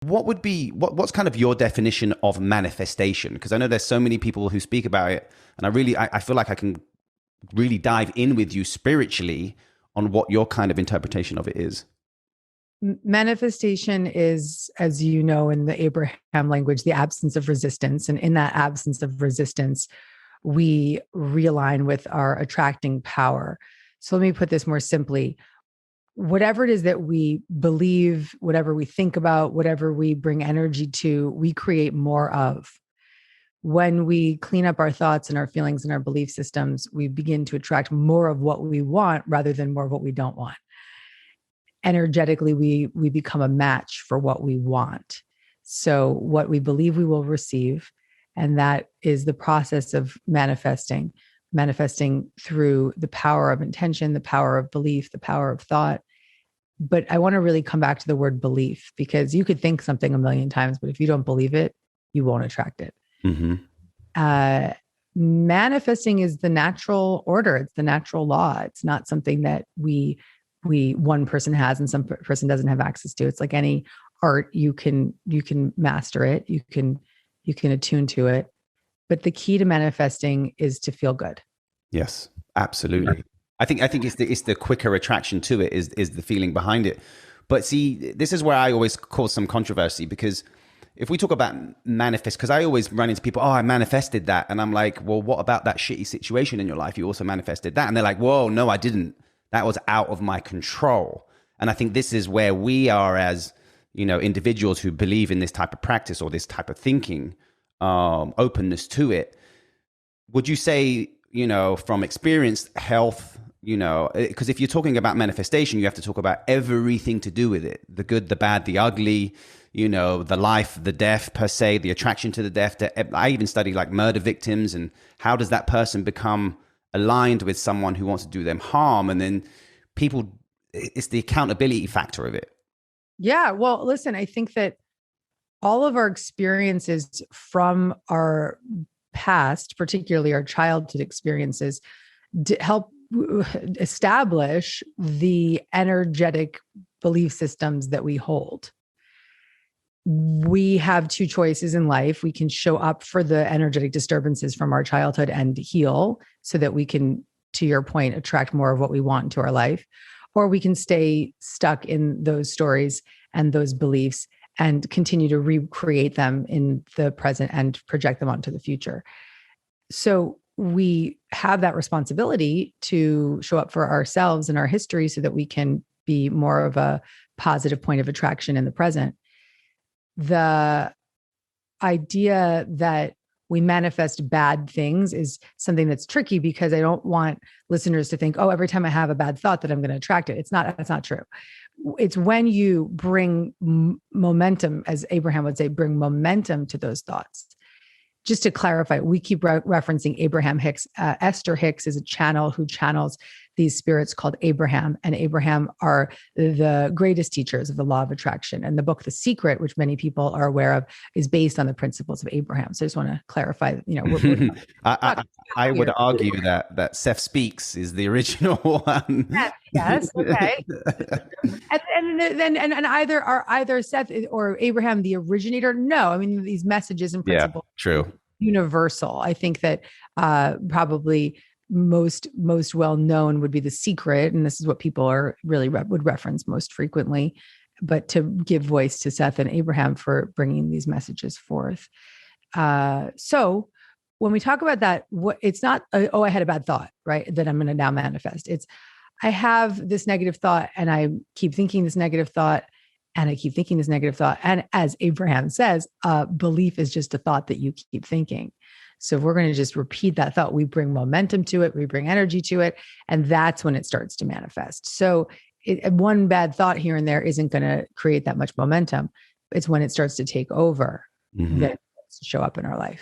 What would be what's kind of your definition of manifestation? Because I know there's so many people who speak about it, and I feel like I can really dive in with you spiritually on what your kind of interpretation of it is. Manifestation is, as you know, in the Abraham language, the absence of resistance. And in that absence of resistance, we realign with our attracting power. So let me put this more simply. Whatever it is that we believe, whatever we think about, whatever we bring energy to, we create more of. When we clean up our thoughts and our feelings and our belief systems, we begin to attract more of what we want rather than more of what we don't want. Energetically, we become a match for what we want. So what we believe we will receive, and that is the process of manifesting through the power of intention, the power of belief, the power of thought. But I want to really come back to the word belief, because you could think something a million times, but if you don't believe it, you won't attract it. Mm-hmm. Manifesting is the natural order. It's the natural law. It's not something that one person has and some person doesn't have access to. It's like any art. You can master it. You can attune to it. But the key to manifesting is to feel good. Yes, absolutely. I think it's the quicker attraction to it is the feeling behind it. But see, this is where I always cause some controversy, because if we talk about manifest, because I always run into people, oh, I manifested that. And I'm like, well, what about that shitty situation in your life? You also manifested that. And they're like, whoa, no, I didn't. That was out of my control. And I think this is where we are as, individuals who believe in this type of practice or this type of thinking, openness to it. Would you say, from experience, health, because if you're talking about manifestation, you have to talk about everything to do with it, the good, the bad, the ugly, the life, the death per se, the attraction to the death. I even study like murder victims, and how does that person become aligned with someone who wants to do them harm? And then it's the accountability factor of it. Yeah. Well, listen, I think that all of our experiences from our past, particularly our childhood experiences, help establish the energetic belief systems that we hold. We have two choices in life. We can show up for the energetic disturbances from our childhood and heal so that we can, to your point, attract more of what we want into our life. Or we can stay stuck in those stories and those beliefs and continue to recreate them in the present and project them onto the future. So we have that responsibility to show up for ourselves and our history so that we can be more of a positive point of attraction in the present. The idea that we manifest bad things is something that's tricky, because I don't want listeners to think, oh, every time I have a bad thought that I'm going to attract it. That's not true. It's when you bring momentum, as Abraham would say, bring momentum to those thoughts. Just to clarify, we keep referencing Abraham Hicks. Esther Hicks is a channel who channels these spirits called Abraham, and Abraham are the greatest teachers of the law of attraction. And the book, The Secret, which many people are aware of, is based on the principles of Abraham. So I just want to clarify, I would argue that Seth Speaks is the original one. Yes. Okay. and either Seth or Abraham the originator? No, I mean, these messages and principles, true, universal. I think that probably most well known would be The Secret, and this is what people are really would reference most frequently. But to give voice to Seth and Abraham for bringing these messages forth. So when we talk about that, it's not I had a bad thought, right, that I'm going to now manifest. It's I have this negative thought, and I keep thinking this negative thought, and I keep thinking this negative thought. And as Abraham says, belief is just a thought that you keep thinking. So if we're going to just repeat that thought, we bring momentum to it, we bring energy to it, and that's when it starts to manifest. So one bad thought here and there isn't going to create that much momentum. It's when it starts to take over that show up in our life.